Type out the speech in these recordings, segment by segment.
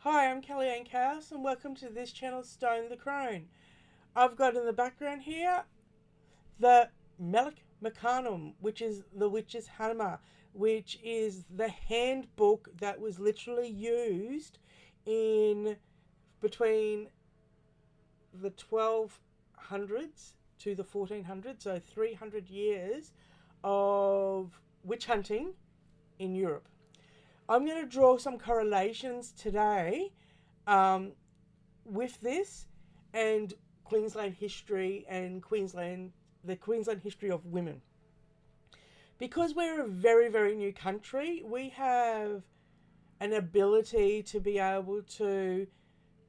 Hi, I'm Kellyanne Chaos, and welcome to this channel, Stone the Crone. I've got in the background here the Melek Mecanum, which is the witch's hammer, which is the handbook that was literally used in between the 1200s to the 1400s, so 300 years of witch hunting in Europe. I'm going to draw some correlations today um, with this and Queensland history and the Queensland history of women. Because we're a very, very new country, we have an ability to be able to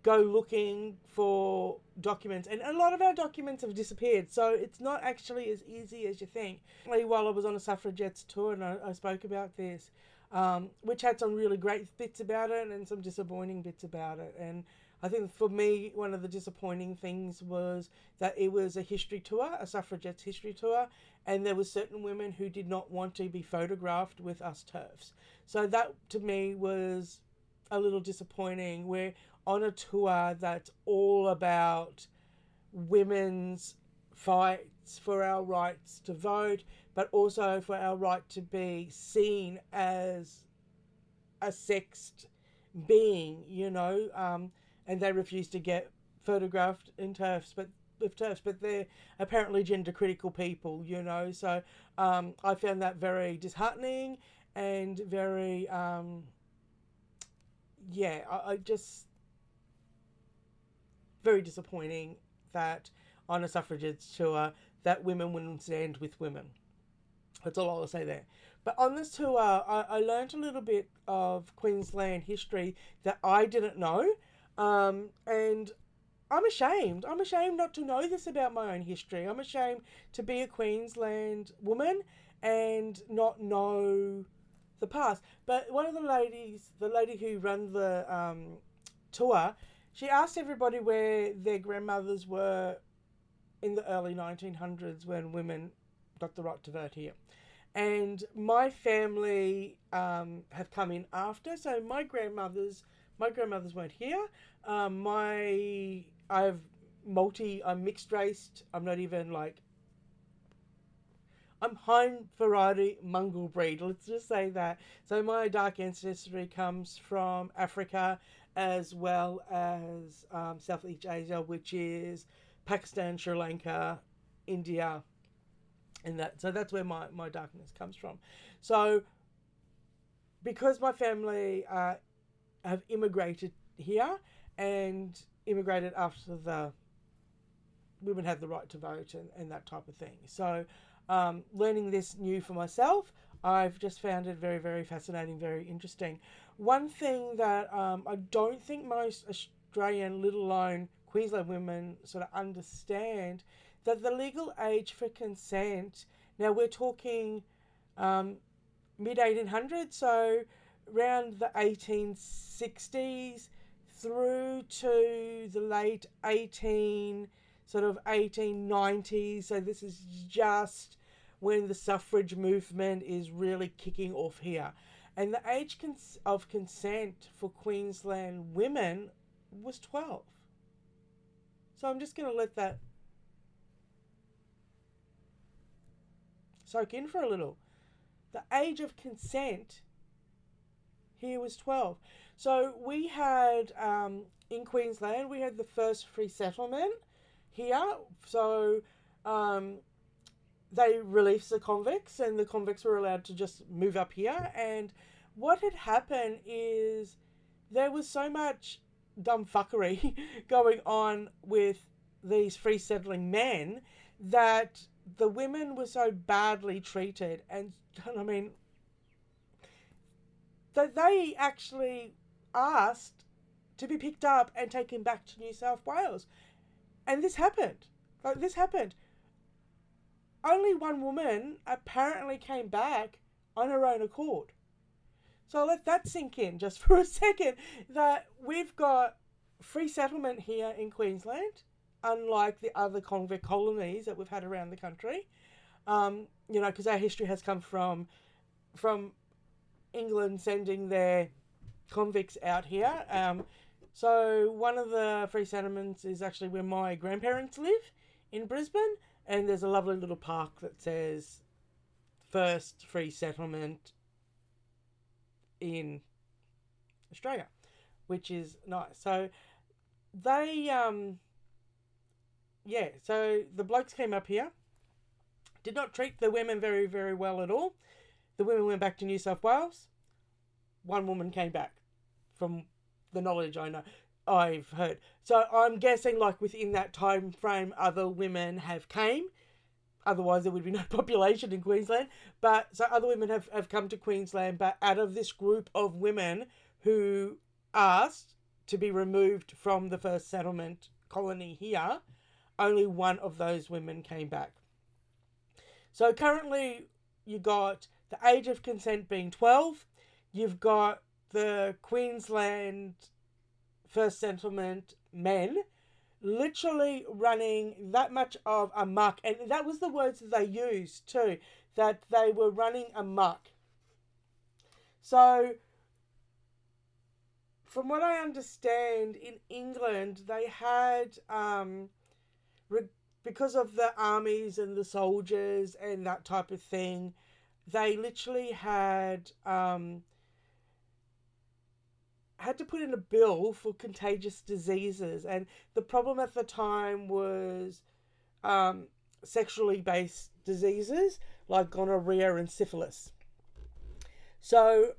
go looking for documents, and a lot of our documents have disappeared, so it's not actually as easy as you think. While I was on a suffragettes tour, and I spoke about this, which had some really great bits about it and some disappointing bits about it. And I think for me, one of the disappointing things was that it was a history tour, a suffragettes history tour, and there were certain women who did not want to be photographed with us TERFs. So that to me was a little disappointing. We're on a tour that's all about women's fights for our rights to vote, but also for our right to be seen as a sexed being, and they refuse to get photographed in TERFs, but with TERFs, but they're apparently gender critical people, So I found that very disheartening and very, I just very disappointing that on a suffragettes tour that women wouldn't stand with women. That's all I'll say there. But on this tour, I learned a little bit of Queensland history that I didn't know. And I'm ashamed. I'm ashamed not to know this about my own history. I'm ashamed to be a Queensland woman and not know the past. But one of the lady who ran the tour, she asked everybody where their grandmothers were in the early 1900s when women got the right to vote here. And my family have come in after, so my grandmothers weren't here. I'm mixed raced. I'm not even like, I'm high variety mongrel breed. Let's just say that. So my dark ancestry comes from Africa as well as Southeast Asia, which is Pakistan, Sri Lanka, India, and that. So that's where my darkness comes from. So because my family have immigrated here and immigrated after the women had the right to vote and that type of thing. So learning this new for myself, I've just found it very, very fascinating, very interesting. One thing that I don't think most Australian, let alone Queensland women, sort of understand that the legal age for consent, now we're talking mid 1800s, so around the 1860s through to the late 1890s. So this is just when the suffrage movement is really kicking off here. And the age of consent for Queensland women was 12. So I'm just going to let that soak in for a little. The age of consent here was 12. So we had, in Queensland, we had the first free settlement here. So they released the convicts, and the convicts were allowed to just move up here. And what had happened is there was so much dumb fuckery going on with these free settling men that the women were so badly treated, and I mean, that they actually asked to be picked up and taken back to New South Wales. And this happened. This happened. Only one woman apparently came back on her own accord. So let that sink in just for a second, that we've got free settlement here in Queensland, unlike the other convict colonies that we've had around the country. Because our history has come from England sending their convicts out here. So one of the free settlements is actually where my grandparents live in Brisbane, and there's a lovely little park that says first free settlement in Australia, which is nice. So they, so the blokes came up here, did not treat the women very, very well at all. The women went back to New South Wales. One woman came back, from the knowledge I've heard. So I'm guessing like within that time frame, other women have came. Otherwise, there would be no population in Queensland. But so other women have come to Queensland. But out of this group of women who asked to be removed from the first settlement colony here, only one of those women came back. So currently, you got the age of consent being 12. You've got the Queensland first settlement men literally running that much of amok. And that was the words that they used too, that they were running amok. So, from what I understand, in England, they had, because of the armies and the soldiers and that type of thing, they literally had to put in a bill for contagious diseases. And the problem at the time was sexually based diseases like gonorrhea and syphilis. So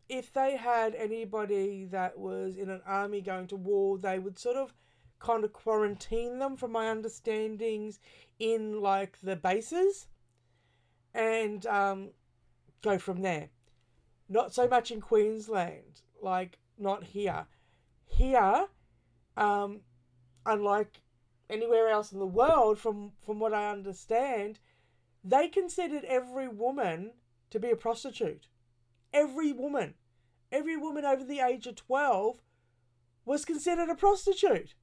if they had anybody that was in an army going to war, they would sort of kind of quarantine them, from my understandings, in like the bases, and go from there. Not so much in Queensland, like not here. Here, unlike anywhere else in the world, from what I understand, they considered every woman to be a prostitute. Every woman over the age of 12 was considered a prostitute.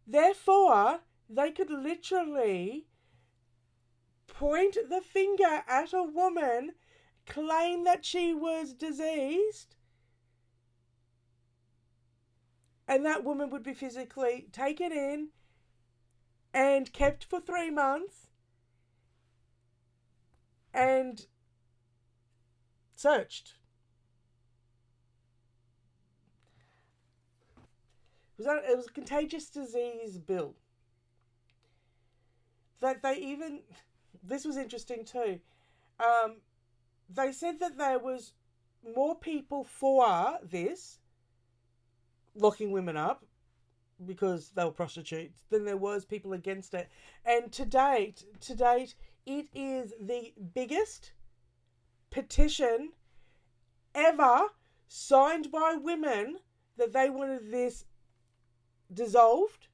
Therefore, they could literally point the finger at a woman, claim that she was diseased, and that woman would be physically taken in and kept for 3 months and searched. It was a contagious disease bill. That they even, this was interesting too. They said that there was more people for this, locking women up because they were prostitutes, than there was people against it. And to date, it is the biggest petition ever signed by women that they wanted this dissolved.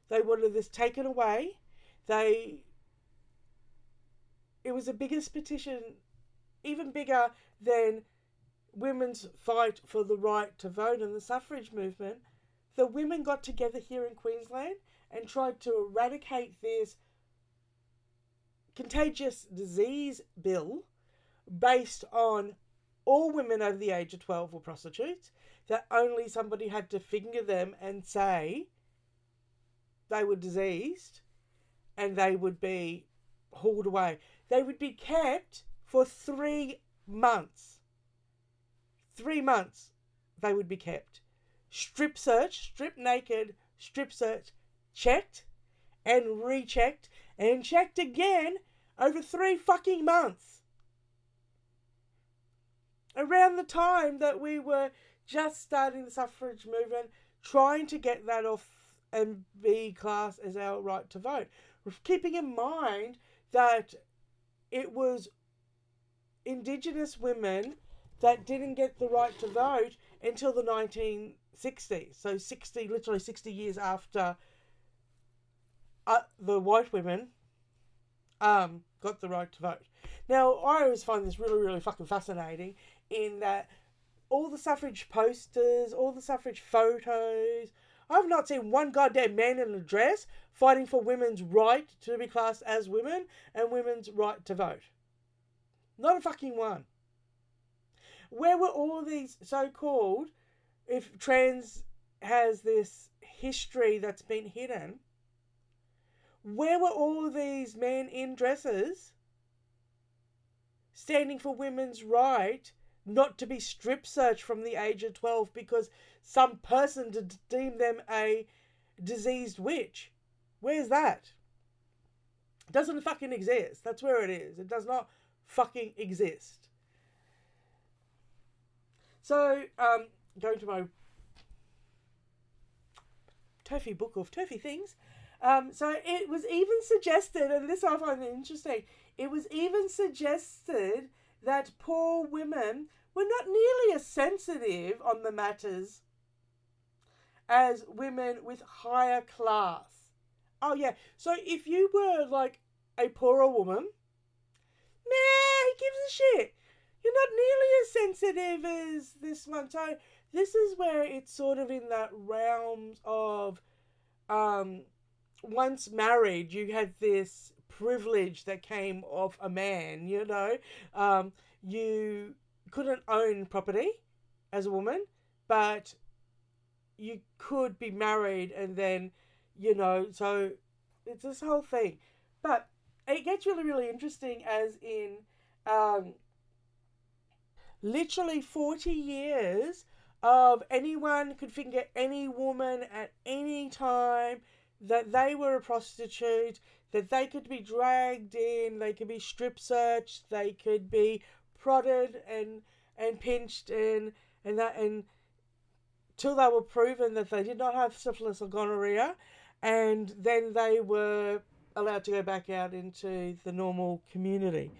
They wanted this taken away. It was the biggest petition, even bigger than women's fight for the right to vote and the suffrage movement. The women got together here in Queensland and tried to eradicate this contagious disease bill based on all women over the age of 12 were prostitutes, that only somebody had to finger them and say they were diseased, and they would be hauled away. They would be kept for 3 months. 3 months they would be kept. Strip naked, strip search, checked and rechecked and checked again over 3 fucking months. Around the time that we were just starting the suffrage movement, trying to get that off and be classed as our right to vote. Keeping in mind that it was Indigenous women that didn't get the right to vote until the 1960s. So literally 60 years after the white women got the right to vote. Now, I always find this really, really fucking fascinating, in that all the suffrage posters, all the suffrage photos, I've not seen one goddamn man in a dress fighting for women's right to be classed as women and women's right to vote. Not a fucking one. Where were all these so-called, if trans has this history that's been hidden, where were all these men in dresses standing for women's right not to be strip searched from the age of 12 because some person deemed them a diseased witch? Where's that? It doesn't fucking exist. That's where it is. It does not fucking exist. So, going to my turfy book of turfy things. So it was even suggested, and this I find interesting, it was even suggested that poor women were not nearly as sensitive on the matters as women with higher class. Oh yeah, so if you were like a poorer woman, nah, he gives a shit. You're not nearly as sensitive as this one. So this is where it's sort of in that realms of once married, you had this privilege that came of a man, you know. You couldn't own property as a woman, but you could be married and then, you know, so it's this whole thing. But it gets really, really interesting as in literally 40 years of anyone could finger any woman at any time, that they were a prostitute, that they could be dragged in, they could be strip searched, they could be prodded and pinched and that, and till they were proven that they did not have syphilis or gonorrhea, and then they were allowed to go back out into the normal community.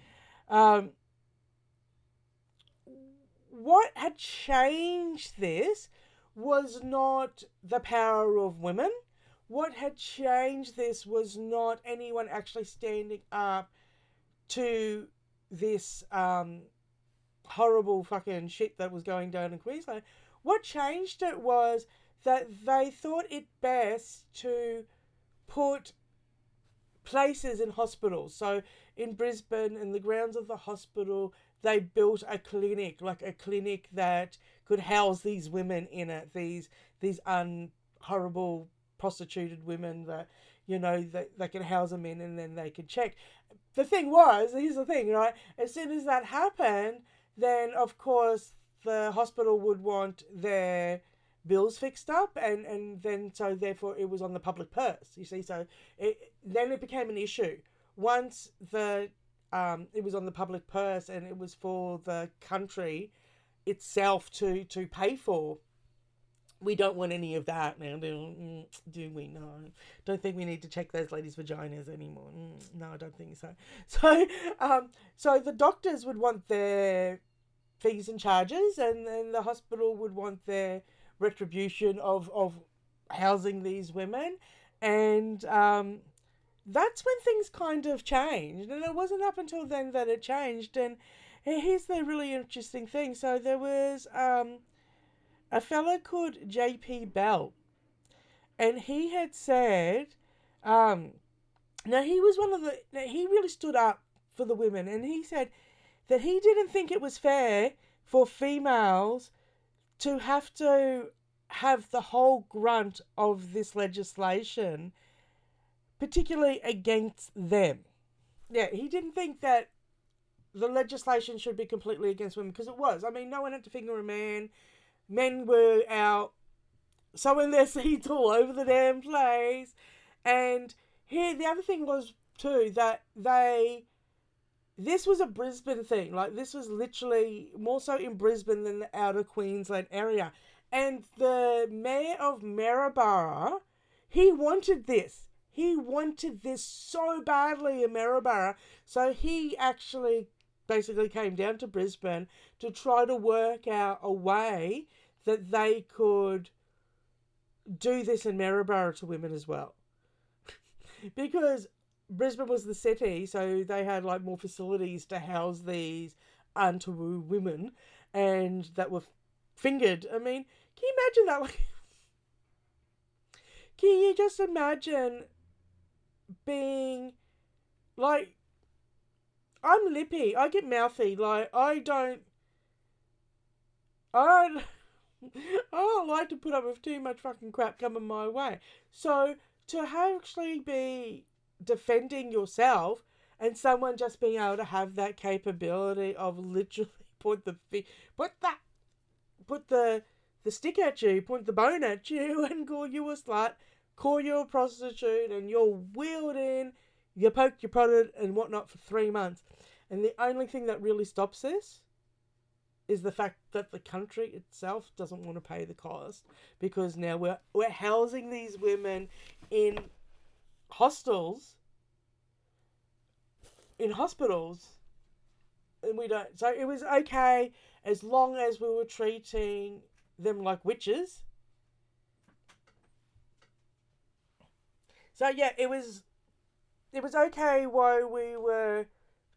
What had changed this was not the power of women. What had changed this was not anyone actually standing up to this horrible fucking shit that was going down in Queensland. What changed it was that they thought it best to put places in hospitals. So in Brisbane, in the grounds of the hospital, they built a clinic, like a clinic that could house these women in it, these horrible prostituted women that, you know, that they could house them in and then they could check. The thing was, here's the thing, right? As soon as that happened, then of course the hospital would want their bills fixed up, and then so therefore it was on the public purse, you see. So then it became an issue once it was on the public purse and it was for the country itself to pay for. We don't want any of that now, do we? No. Don't think we need to check those ladies' vaginas anymore. No, I don't think so. So the doctors would want their fees and charges, and then the hospital would want their retribution of housing these women. And that's when things kind of changed. And it wasn't up until then that it changed. And here's the really interesting thing. So there was a fella called J.P. Bell, and he had said, now he was he really stood up for the women, and he said that he didn't think it was fair for females to have the whole grunt of this legislation, particularly against them. Yeah, he didn't think that the legislation should be completely against women, because it was. I mean, no one had to finger a man. Men were out sowing their seeds all over the damn place. And here, the other thing was, too, that this was a Brisbane thing. Like, this was literally more so in Brisbane than the outer Queensland area. And the mayor of Maryborough, he wanted this. He wanted this so badly in Maryborough. So he actually basically came down to Brisbane to try to work out a way that they could do this in Maryborough to women as well. Because Brisbane was the city, so they had like more facilities to house these untabu women and that were fingered. I mean, can you imagine that? Like, can you just imagine being like, I'm lippy, I get mouthy, like I don't I don't like to put up with too much fucking crap coming my way. So to actually be defending yourself and someone just being able to have that capability of literally put that put the stick at you, point the bone at you, and call you a slut, call you a prostitute, and you're wheeled in, you poked, you prodded, and whatnot for 3 months. And the only thing that really stops this is the fact that the country itself doesn't want to pay the cost, because now we're housing these women in hostels, in hospitals, and we don't. So it was okay as long as we were treating them like witches. So yeah, it was okay while we were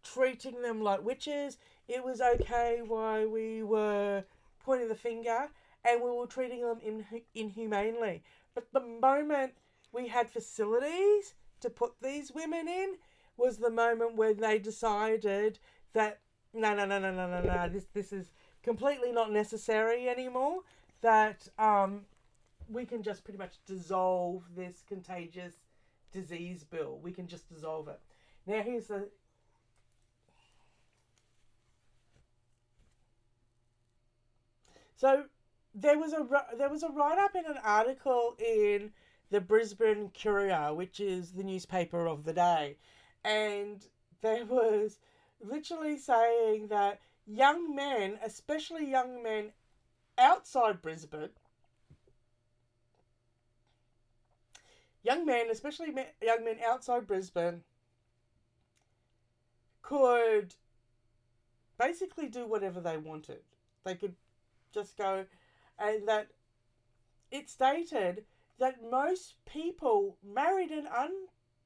treating them like witches. It was okay while we were pointing the finger, and we were treating them inhumanely. But the moment we had facilities to put these women in was the moment when they decided that no, this is completely not necessary anymore. That we can just pretty much dissolve this contagious disease bill. We can just dissolve it. Now here's the so there was a write up in an article in the Brisbane Courier, which is the newspaper of the day, and there was literally saying that young men, especially young men outside Brisbane, young men outside Brisbane could basically do whatever they wanted. They could just go, and that it stated that most people, married and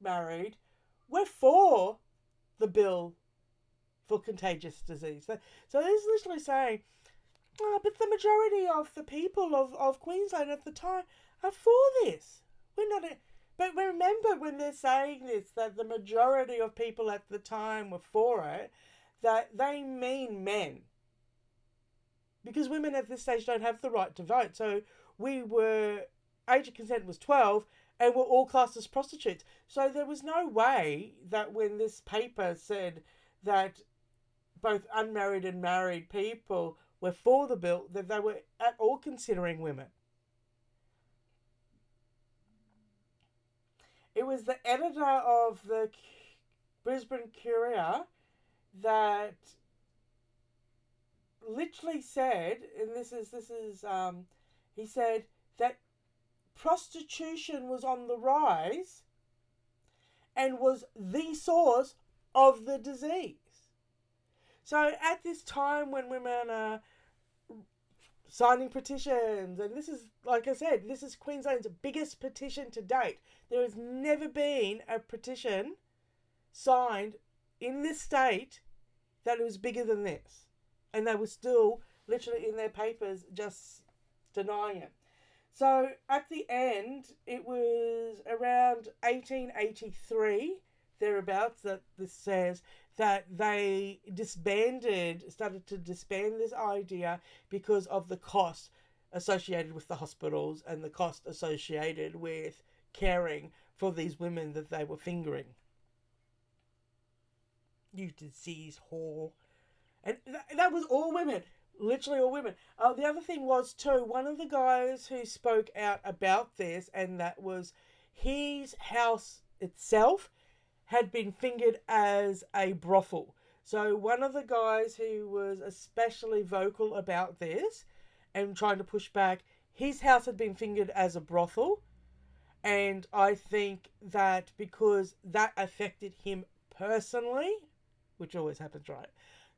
unmarried, were for the bill for contagious disease. So this is literally saying, oh, but the majority of the people of Queensland at the time are for this. We're not. But remember, when they're saying this, that the majority of people at the time were for it, that they mean men. Because women at this stage don't have the right to vote. So age of consent was 12, and we're all classed as prostitutes. So there was no way that when this paper said that both unmarried and married people were for the bill, that they were at all considering women. It was the editor of the Brisbane Courier that literally said, and he said that prostitution was on the rise and was the source of the disease. So at this time when women are signing petitions, and this is, like I said, this is Queensland's biggest petition to date. There has never been a petition signed in this state that was bigger than this. And they were still literally in their papers just denying it. So at the end, it was around 1883, thereabouts, that this says that they started to disband this idea because of the cost associated with the hospitals and the cost associated with caring for these women that they were fingering. You disease whore. And that was all women. Literally all women. The other thing was, too, one of the guys who spoke out about this, and that was his house itself had been fingered as a brothel. So one of the guys who was especially vocal about this and trying to push back, his house had been fingered as a brothel. And I think that because that affected him personally, which always happens, right?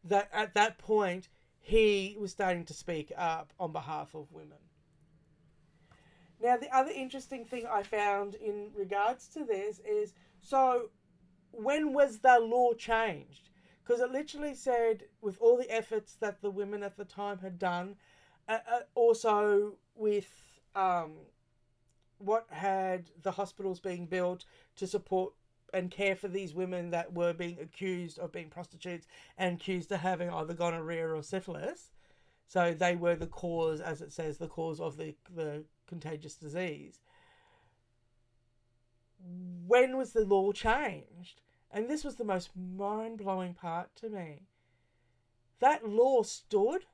That at that point, he was starting to speak up on behalf of women. Now, the other interesting thing I found in regards to this is, so when was the law changed? Because it literally said, with all the efforts that the women at the time had done, also with what had the hospitals being built to support and care for these women that were being accused of being prostitutes and accused of having either gonorrhea or syphilis, So they were the cause, as it says, the cause of the contagious disease. When was the law changed? And this was the most mind-blowing part to me. That law stood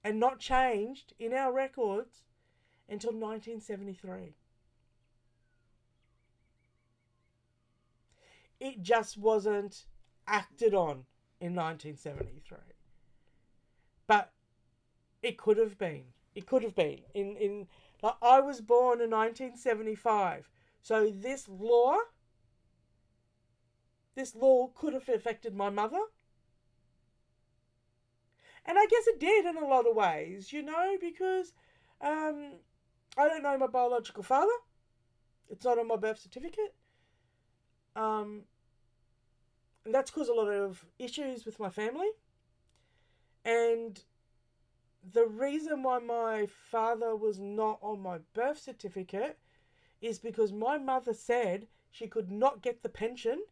and not changed in our records until 1973. It just wasn't acted on in 1973. But it could have been. It could have been. Like, I was born in 1975. So this law could have affected my mother. And I guess it did in a lot of ways, because I don't know my biological father. It's not on my birth certificate. And that's caused a lot of issues with my family. And the reason why my father was not on my birth certificate is because my mother said she could not get the pension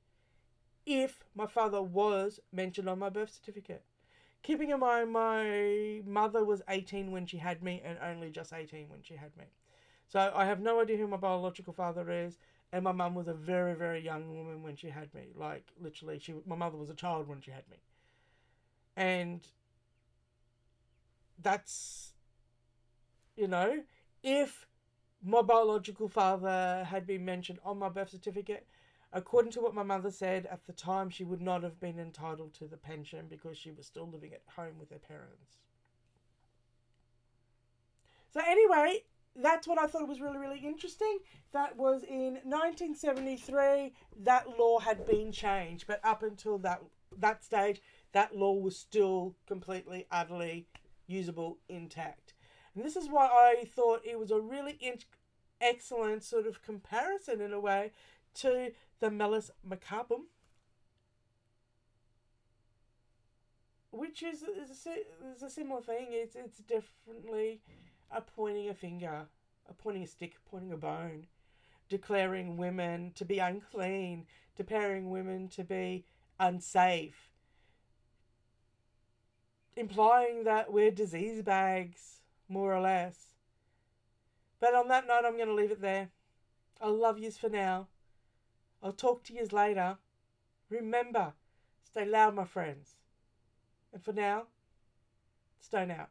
if my father was mentioned on my birth certificate. Keeping in mind, my mother was 18 when she had me and only just 18 when she had me. So I have no idea who my biological father is. And my mum was a very, very young woman when she had me. Like, literally, my mother was a child when she had me. And that's, if my biological father had been mentioned on my birth certificate, according to what my mother said at the time, she would not have been entitled to the pension because she was still living at home with her parents. So anyway, that's what I thought was really, really interesting. That was in 1973, that law had been changed. But up until that stage, that law was still completely, utterly usable, intact. And this is why I thought it was a really excellent sort of comparison, in a way, to the Meles macabre, which is a similar thing. It's definitely pointing a finger, pointing a stick, pointing a bone, declaring women to be unclean, declaring women to be unsafe, implying that we're disease bags, more or less. But on that note, I'm going to leave it there. I love yous for now. I'll talk to yous later. Remember, stay loud, my friends. And for now, stone out.